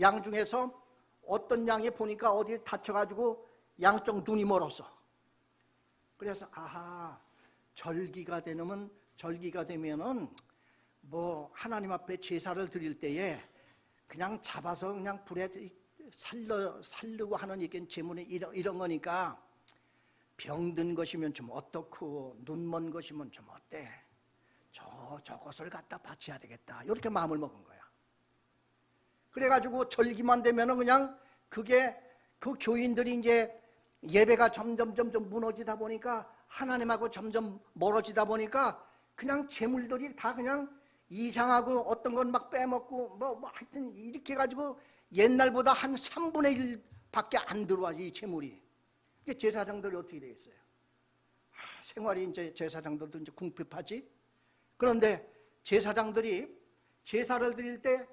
Speaker 1: 양 중에서 어떤 양이 보니까 어디에 다쳐가지고 양쪽 눈이 멀었어. 그래서 절기가 되면은 뭐 하나님 앞에 제사를 드릴 때에 그냥 잡아서 그냥 불에 살르고 하는 이게 제물이 이런 거니까 병든 것이면 좀 어떻고 눈먼 것이면 좀 어때? 저것을 갖다 바쳐야 되겠다. 이렇게 마음을 먹은 거야. 그래가지고 절기만 되면은 그냥 그게 그 교인들이 이제 예배가 점점 무너지다 보니까 하나님하고 점점 멀어지다 보니까 그냥 재물들이 다 그냥 이상하고 어떤 건 막 빼먹고 뭐 하여튼 이렇게 해가지고 옛날보다 한 3분의 1밖에 안 들어와 이 재물이. 이게 제사장들이 어떻게 되겠어요? 생활이 이제 제사장들도 이제 궁핍하지. 그런데 제사장들이 제사를 드릴 때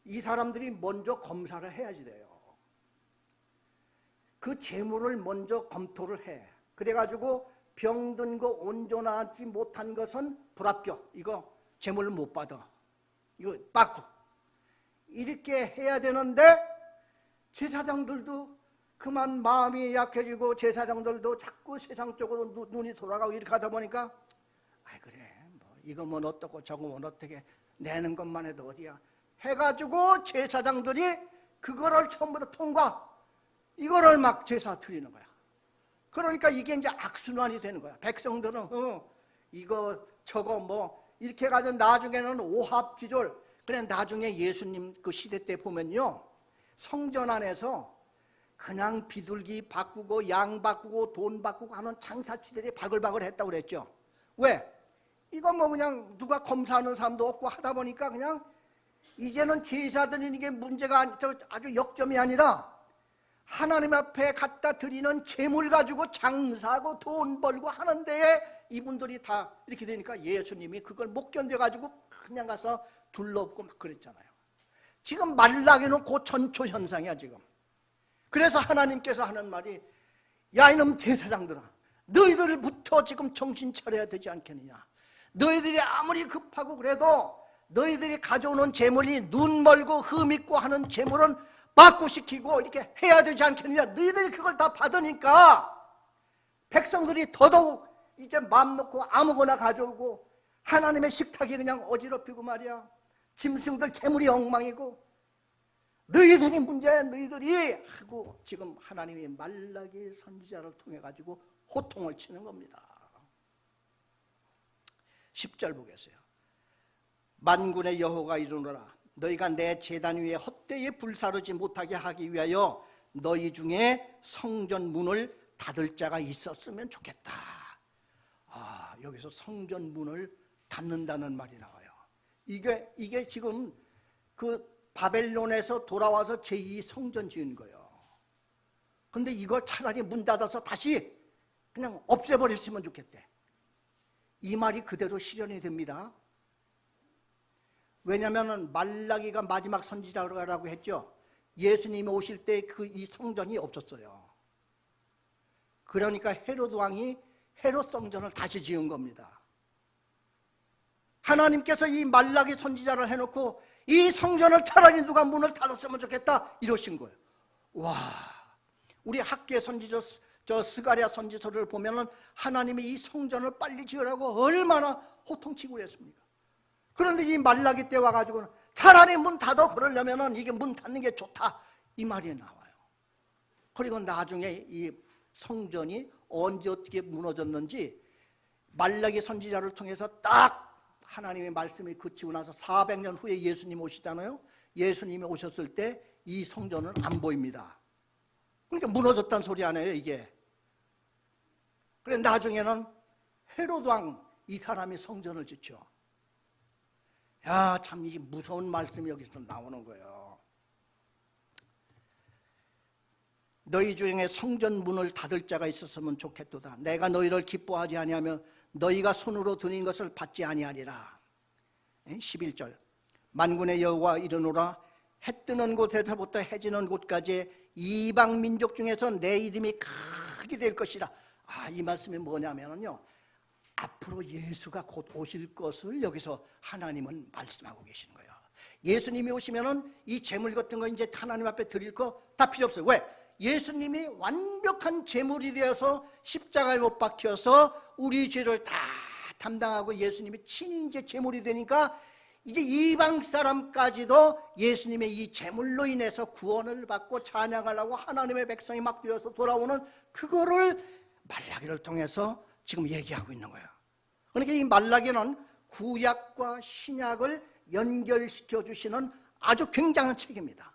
Speaker 1: 이 사람들이 먼저 검사를 해야지 돼요. 그 재물을 먼저 검토를 해. 그래가지고 병든 거 온전하지 못한 것은 불합격. 이거 재물을 못 받아. 이거 빠꾸. 이렇게 해야 되는데 제사장들도 그만 마음이 약해지고 제사장들도 자꾸 세상 쪽으로 눈이 돌아가고 이렇게 하다 보니까 그래 뭐 이거면 어떻고 저거면 어떻게 내는 것만 해도 어디야 해가지고 제사장들이 그거를 처음부터 통과 이거를 막 제사 드리는 거야. 그러니까 이게 이제 악순환이 되는 거야. 백성들은 이거 저거 뭐 이렇게 해가지고 나중에는 오합지졸. 그래 나중에 예수님 그 시대 때 보면요 성전 안에서 그냥 비둘기 바꾸고 양 바꾸고 돈 바꾸고 하는 장사치들이 바글바글 했다고 그랬죠. 왜? 이거 뭐 그냥 누가 검사하는 사람도 없고 하다 보니까 그냥 이제는 제사 드리는 게 문제가 아주 역점이 아니라 하나님 앞에 갖다 드리는 재물 가지고 장사하고 돈 벌고 하는 데에 이분들이 다 이렇게 되니까 예수님이 그걸 못 견뎌가지고 그냥 가서 둘러엎고 막 그랬잖아요. 지금 말라기는 그 전초현상이야 지금. 그래서 하나님께서 하는 말이 야 이놈 제사장들아 너희들부터 지금 정신 차려야 되지 않겠느냐. 너희들이 아무리 급하고 그래도 너희들이 가져오는 재물이 눈 멀고 흠 있고 하는 재물은 바꾸시키고 이렇게 해야 되지 않겠느냐. 너희들이 그걸 다 받으니까 백성들이 더더욱 이제 마음 놓고 아무거나 가져오고 하나님의 식탁이 그냥 어지럽히고 말이야. 짐승들 재물이 엉망이고 너희들이 문제야 너희들이 하고 지금 하나님이 말라기 선지자를 통해 가지고 호통을 치는 겁니다. 10절 보겠어요. 만군의 여호와가 이르노라 너희가 내 제단 위에 헛되이 불사르지 못하게 하기 위하여 너희 중에 성전 문을 닫을 자가 있었으면 좋겠다. 여기서 성전 문을 닫는다는 말이 나와요. 이게 지금 그 바벨론에서 돌아와서 제2 성전 지은 거예요. 근데 이걸 차라리 문 닫아서 다시 그냥 없애버렸으면 좋겠대. 이 말이 그대로 실현이 됩니다. 왜냐하면 말라기가 마지막 선지자라고 했죠. 예수님이 오실 때 이 성전이 없었어요. 그러니까 헤롯 왕이 헤롯 성전을 다시 지은 겁니다. 하나님께서 이 말라기 선지자를 해놓고 이 성전을 차라리 누가 문을 닫았으면 좋겠다 이러신 거예요. 와, 우리 학계 선지자 스가랴 선지서를 보면은 하나님이 이 성전을 빨리 지으라고 얼마나 호통치고 그랬습니까? 그런데 이 말라기 때 와가지고는 차라리 문 닫아 그러려면은 이게 문 닫는 게 좋다 이 말이 나와요. 그리고 나중에 이 성전이 언제 어떻게 무너졌는지 말라기 선지자를 통해서 딱 하나님의 말씀이 그치고 나서 400년 후에 예수님 오시잖아요. 예수님이 오셨을 때 이 성전은 안 보입니다. 그러니까 무너졌다는 소리 아니에요, 이게. 그래 나중에는 헤로드 왕 이 사람이 성전을 짓죠. 야, 참 이게 무서운 말씀이 여기서 나오는 거예요. 너희 중에 성전 문을 닫을 자가 있었으면 좋겠도다. 내가 너희를 기뻐하지 아니하며 너희가 손으로 드린 것을 받지 아니하리라. 11절 만군의 여호와 이르노라 해 뜨는 곳에서부터 해 지는 곳까지 이방 민족 중에서 내 이름이 크게 될 것이라. 이 말씀이 뭐냐면요, 앞으로 예수가 곧 오실 것을 여기서 하나님은 말씀하고 계시는 거예요. 예수님이 오시면은 이 제물 같은 거 이제 하나님 앞에 드릴 거 다 필요 없어요. 왜? 예수님이 완벽한 제물이 되어서 십자가에 못 박혀서 우리 죄를 다 담당하고 예수님이 친히 이제 제물이 되니까 이제 이방 사람까지도 예수님의 이 제물로 인해서 구원을 받고 찬양하려고 하나님의 백성이 막 되어서 돌아오는 그거를 말라기를 통해서 지금 얘기하고 있는 거예요. 그러니까 이 말라기는 구약과 신약을 연결시켜 주시는 아주 굉장한 책입니다.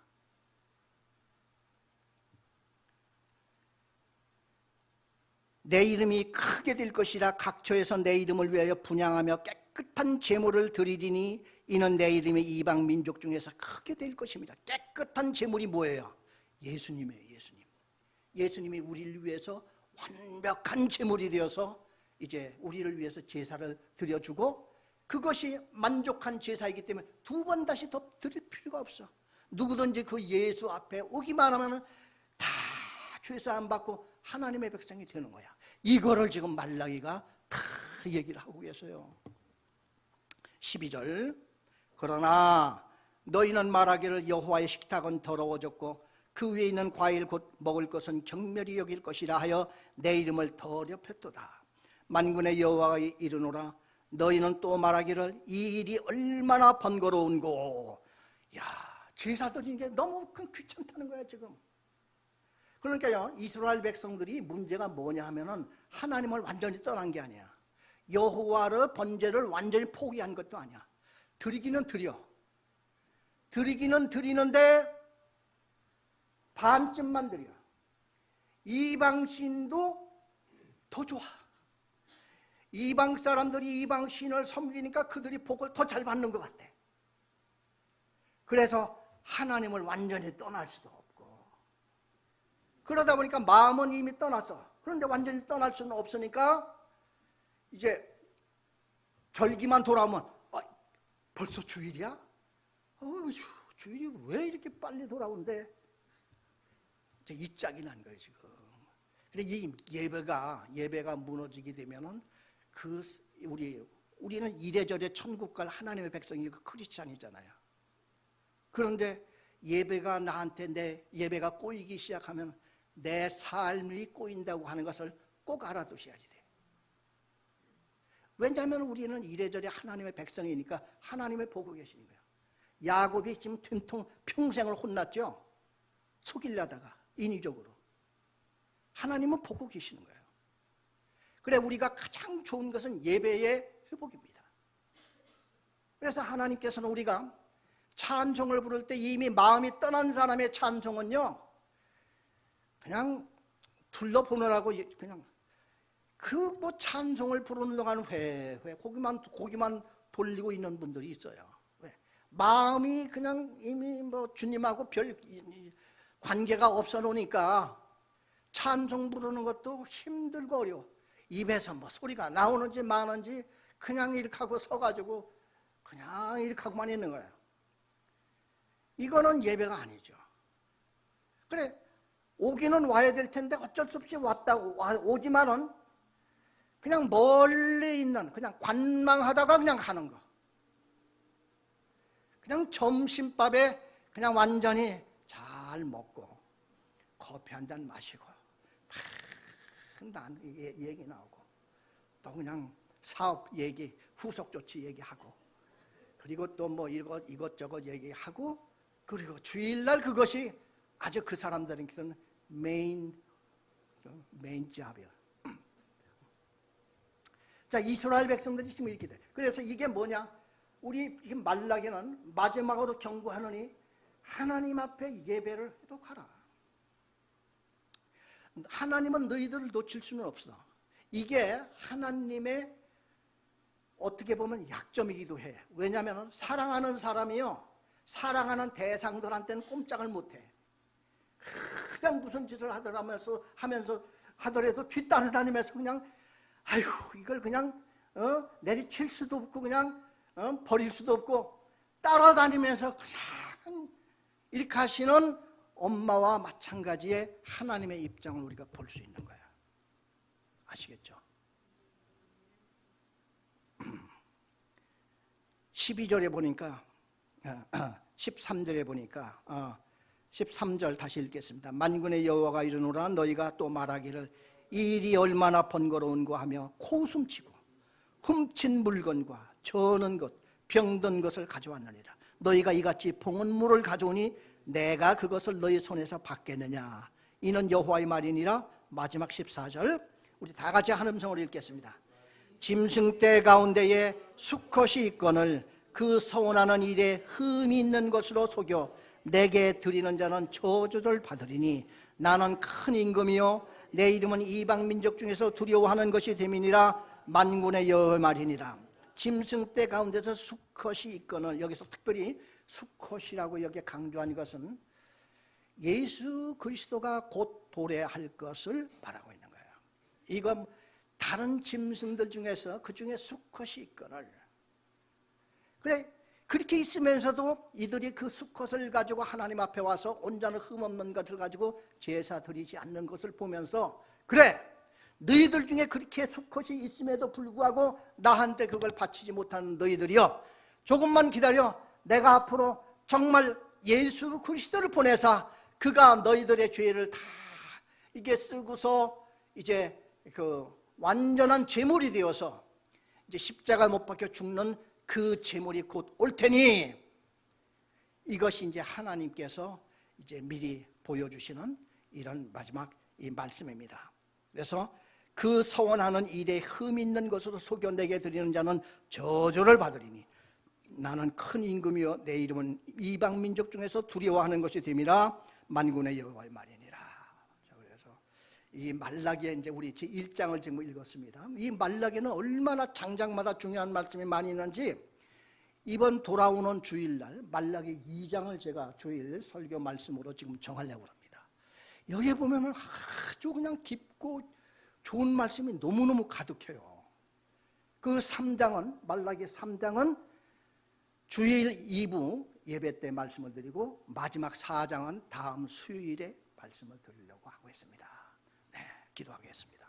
Speaker 1: 내 이름이 크게 될 것이라 각처에서 내 이름을 위하여 분향하며 깨끗한 제물을 드리리니 이는 내 이름이 이방 민족 중에서 크게 될 것입니다. 깨끗한 제물이 뭐예요? 예수님이에요. 예수님이 우리를 위해서 완벽한 제물이 되어서 이제 우리를 위해서 제사를 드려주고 그것이 만족한 제사이기 때문에 두 번 다시 더 드릴 필요가 없어. 누구든지 그 예수 앞에 오기만 하면 다 죄사함 받고 하나님의 백성이 되는 거야. 이거를 지금 말라기가 다 얘기를 하고 계세요. 12절 그러나 너희는 말하기를 여호와의 식탁은 더러워졌고 그 위에 있는 과일 곧 먹을 것은 경멸이 여길 것이라 하여 내 이름을 더럽혔도다. 만군의 여호와가 이르노라 너희는 또 말하기를 이 일이 얼마나 번거로운고. 야, 제사 드리는 게 너무 귀찮다는 거야 지금. 그러니까요, 이스라엘 백성들이 문제가 뭐냐 하면은 하나님을 완전히 떠난 게 아니야. 여호와의 번제를 완전히 포기한 것도 아니야. 드리기는 드리는데 반쯤만 드려. 이방신도 더 좋아. 이방 사람들이 이방신을 섬기니까 그들이 복을 더 잘 받는 것 같아. 그래서 하나님을 완전히 떠날 수도 없고, 그러다 보니까 마음은 이미 떠났어. 그런데 완전히 떠날 수는 없으니까 이제 절기만 돌아오면 벌써 주일이야? 주일이 왜 이렇게 빨리 돌아온대? 이제 이 짝이 난 거예요 지금. 근데 이 예배가 무너지게 되면은 우리는 이래저래 천국 갈 하나님의 백성이고 크리스찬이잖아요. 그런데 예배가 나한테 내 예배가 꼬이기 시작하면 내 삶이 꼬인다고 하는 것을 꼭 알아두셔야지 돼. 왜냐하면 우리는 이래저래 하나님의 백성이니까 하나님을 보고 계시는 거예요. 야곱이 지금 평생을 혼났죠. 속이려다가 인위적으로. 하나님은 보고 계시는 거예요. 그래 우리가 가장 좋은 것은 예배의 회복입니다. 그래서 하나님께서는 우리가 찬송을 부를 때 이미 마음이 떠난 사람의 찬송은요, 그냥 둘러보느라고 그냥 찬송을 부르는 동안 고기만 돌리고 있는 분들이 있어요. 왜? 마음이 그냥 이미 주님하고 별 관계가 없어 놓으니까 찬송 부르는 것도 힘들고 어려워. 입에서 소리가 나오는지 마는지 그냥 이렇게 하고 서가지고 그냥 이렇게 하고만 있는 거예요. 이거는 예배가 아니죠. 그래 오기는 와야 될 텐데 어쩔 수 없이 오지만은 그냥 멀리 있는, 그냥 관망하다가 그냥 가는 거. 그냥 점심밥에 그냥 완전히 잘 먹고 커피 한 잔 마시고 난 얘기 나오고 또 그냥 사업 얘기, 후속 조치 얘기하고 그리고 또 이것저것 얘기하고 그리고 주일날 그것이 아주 그 사람들에게는 메인 잡이야. 자, 이스라엘 백성들이 지금 이렇게 돼. 그래서 이게 뭐냐? 우리 말라기는 마지막으로 경고하느니 하나님 앞에 예배를 해도 가라. 하나님은 너희들을 놓칠 수는 없어. 이게 하나님의 어떻게 보면 약점이기도 해. 왜냐하면 사랑하는 사람이요, 사랑하는 대상들한테는 꼼짝을 못해. 그냥 무슨 짓을 하더라도 뒷따라다니면서 그냥 아이고 이걸 그냥 내리칠 수도 없고 그냥 버릴 수도 없고 따라다니면서 그냥 이렇게 하시는 엄마와 마찬가지의 하나님의 입장을 우리가 볼 수 있는 거야. 아시겠죠? 12절에 보니까 13절에 보니까 13절 다시 읽겠습니다. 만군의 여호와가 이르노라 너희가 또 말하기를 이 일이 얼마나 번거로운고 하며 코웃음치고 훔친 물건과 저는 것 병든 것을 가져왔느니라. 너희가 이같이 봉은 물을 가져오니 내가 그것을 너희 손에서 받겠느냐. 이는 여호와의 말이니라. 마지막 14절 우리 다 같이 한 음성으로 읽겠습니다. 짐승떼 가운데에 수컷이 있거늘 그 서원하는 일에 흠이 있는 것으로 속여 내게 드리는 자는 저주를 받으리니 나는 큰 임금이요 내 이름은 이방 민족 중에서 두려워하는 것이 됨이니라. 만군의 여호와의 말이니라. 짐승떼 가운데서 수컷이 있거늘, 여기서 특별히 수컷이라고 여기에 강조한 것은 예수 그리스도가 곧 도래할 것을 말하고 있는 거예요. 이건 다른 짐승들 중에서 그 중에 수컷이 있거늘, 그래 그렇게 있으면서도 이들이 그 수컷을 가지고 하나님 앞에 와서 온전한 흠없는 것을 가지고 제사 드리지 않는 것을 보면서 그래 너희들 중에 그렇게 수컷이 있음에도 불구하고 나한테 그걸 바치지 못하는 너희들이여, 조금만 기다려. 내가 앞으로 정말 예수 그리스도를 보내사 그가 너희들의 죄를 다 이게 쓰고서 이제 그 완전한 제물이 되어서 이제 십자가 못 박혀 죽는 그 제물이 곧 올 테니, 이것이 이제 하나님께서 이제 미리 보여주시는 이런 마지막 이 말씀입니다. 그래서 그 서원하는 일에 흠 있는 것으로 속여 내게 드리는 자는 저주를 받으리니 나는 큰 임금이요 내 이름은 이방 민족 중에서 두려워하는 것이 됨이라. 만군의 여호와의 말이니라. 자, 그래서 이 말라기에 이제 우리 제 1장을 지금 읽었습니다. 이 말라기는 얼마나 장장마다 중요한 말씀이 많이 있는지 이번 돌아오는 주일날 말라기 2장을 제가 주일 설교 말씀으로 지금 정하려고 합니다. 여기에 보면은 아주 그냥 깊고 좋은 말씀이 너무너무 가득해요. 그 3장은 말라기 3장은 주일 2부 예배 때 말씀을 드리고 마지막 4장은 다음 수요일에 말씀을 드리려고 하고 있습니다. 네, 기도하겠습니다.